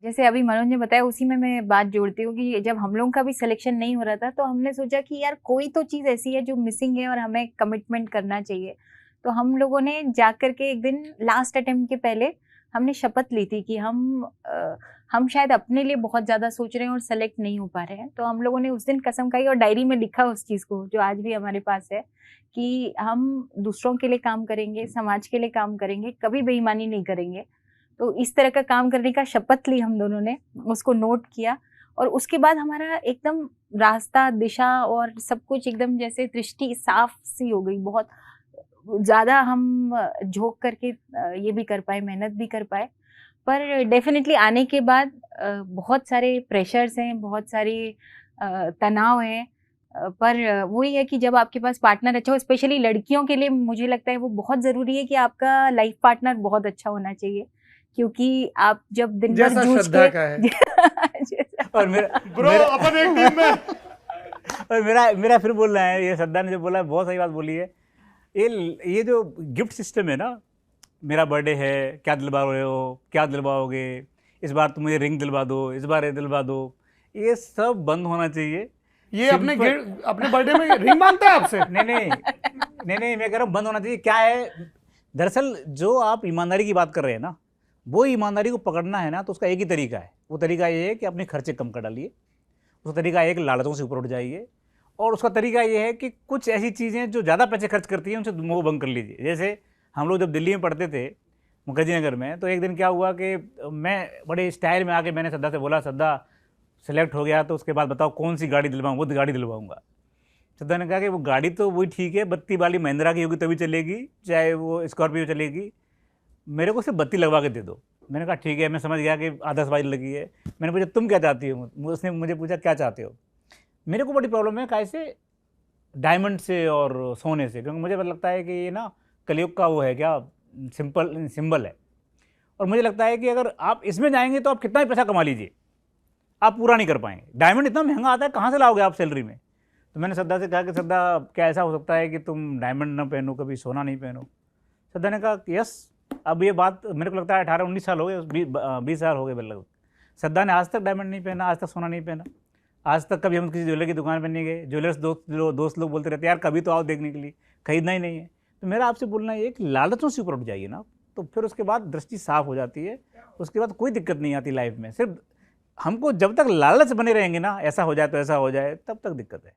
जैसे अभी मनोज ने बताया उसी में मैं बात जोड़ती हूँ कि जब हम लोगों का भी सिलेक्शन नहीं हो रहा था तो हमने सोचा कि यार कोई तो चीज़ ऐसी है जो मिसिंग है और हमें कमिटमेंट करना चाहिए। तो हम लोगों ने जाकर के एक दिन लास्ट अटेम्प्ट के पहले हमने शपथ ली थी कि हम शायद अपने लिए बहुत ज़्यादा सोच रहे हैं और सेलेक्ट नहीं हो पा रहे हैं। तो हम लोगों ने उस दिन कसम खाई और डायरी में लिखा उस चीज़ को, जो आज भी हमारे पास है, कि हम दूसरों के लिए काम करेंगे, समाज के लिए काम करेंगे, कभी बेईमानी नहीं करेंगे। तो इस तरह का काम करने का शपथ ली हम दोनों ने, उसको नोट किया और उसके बाद हमारा एकदम रास्ता, दिशा और सब कुछ एकदम जैसे दृष्टि साफ सी हो गई। बहुत ज़्यादा हम झोंक करके ये भी कर पाए, मेहनत भी कर पाए। पर डेफ़िनेटली आने के बाद बहुत सारे प्रेशर्स हैं, बहुत सारी तनाव है। पर वही है कि जब आपके पास पार्टनर अच्छा हो, स्पेशली लड़कियों के लिए मुझे लगता है वो बहुत ज़रूरी है कि आपका लाइफ पार्टनर बहुत अच्छा होना चाहिए। क्योंकि आप जब दिन भर जैसा जूझ श्रद्धा के का है। और मेरा ब्रो अपन एक टीम में। और मेरा फिर बोलना है, ये श्रद्धा ने जो बोला है बहुत सही बात बोली है। ये जो गिफ्ट सिस्टम है ना, मेरा बर्थडे है, क्या दिलवा रहे हो, क्या दिलवाओगे, इस बार तुम मुझे रिंग दिलवा दो, इस बार ये दिलवा दो, ये सब बंद होना चाहिए। ये अपने बर्थडे में रिंग मांगता है आपसे? नहीं, मैं कह रहा हूँ बंद होना चाहिए। क्या है, दरअसल जो आप ईमानदारी की बात कर रहे हैं ना, वो ईमानदारी को पकड़ना है ना, तो उसका एक ही तरीका है। वो तरीका ये है कि अपने खर्चे कम कर डालिए। उसका तरीका है कि लालचों से ऊपर उठ जाइए। और उसका तरीका ये है कि कुछ ऐसी चीज़ें जो ज़्यादा पैसे खर्च करती हैं उनसे मोह भंग कर लीजिए। जैसे हम लोग जब दिल्ली में पढ़ते थे, मुखर्जी नगर में, तो एक दिन क्या हुआ कि मैं बड़े स्टाइल में आके मैंने श्रद्धा से बोला, श्रद्धा सेलेक्ट हो गया तो उसके बाद बताओ कौन सी गाड़ी दिलवाऊँ। वो गाड़ी दिलवाऊँगा। श्रद्धा ने कहा कि वो गाड़ी तो वही ठीक है, बत्ती वाली महिंद्रा की होगी तभी चलेगी, चाहे वो स्कॉर्पियो चलेगी, मेरे को सिर्फ बत्ती लगवा के दे दो। मैंने कहा ठीक है, मैं समझ गया कि आतिशबाजी लगी है। मैंने पूछा तुम क्या चाहती हो? उसने मुझे पूछा क्या चाहते हो? मेरे को बड़ी प्रॉब्लम है कैसे डायमंड से और सोने से, क्योंकि मुझे लगता है कि ये ना कलयुग का वो है क्या, सिंबल है। और मुझे लगता है कि अगर आप इसमें जाएंगे तो आप कितना भी पैसा कमा लीजिए, आप पूरा नहीं कर पाएंगे। डायमंड इतना महंगा आता है, कहाँ से लाओगे आप सैलरी में? तो मैंने श्रद्धा से कहा कि श्रद्धा क्या ऐसा हो सकता है कि तुम डायमंड ना पहनो, कभी सोना नहीं पहनो? श्रद्धा ने कहा यस। अब ये बात मेरे को लगता है 18-19 साल हो गए, 20 साल हो गए लगभग। श्रद्धा ने आज तक डायमंड नहीं पहना, आज तक सोना नहीं पहना, आज तक कभी हम किसी ज्वेलर की दुकान पर नहीं गए। ज्वेलर्स दोस्त लोग बोलते रहते यार कभी तो आओ देखने के लिए, खरीदना ही नहीं है। तो मेरा आपसे बोलना ये कि लालचों से ऊपर उठ जाइए ना, तो फिर उसके बाद दृष्टि साफ हो जाती है। उसके बाद कोई दिक्कत नहीं आती लाइफ में। सिर्फ हमको जब तक लालच बने रहेंगे ना, ऐसा हो जाए तो ऐसा हो जाए, तब तक दिक्कत है।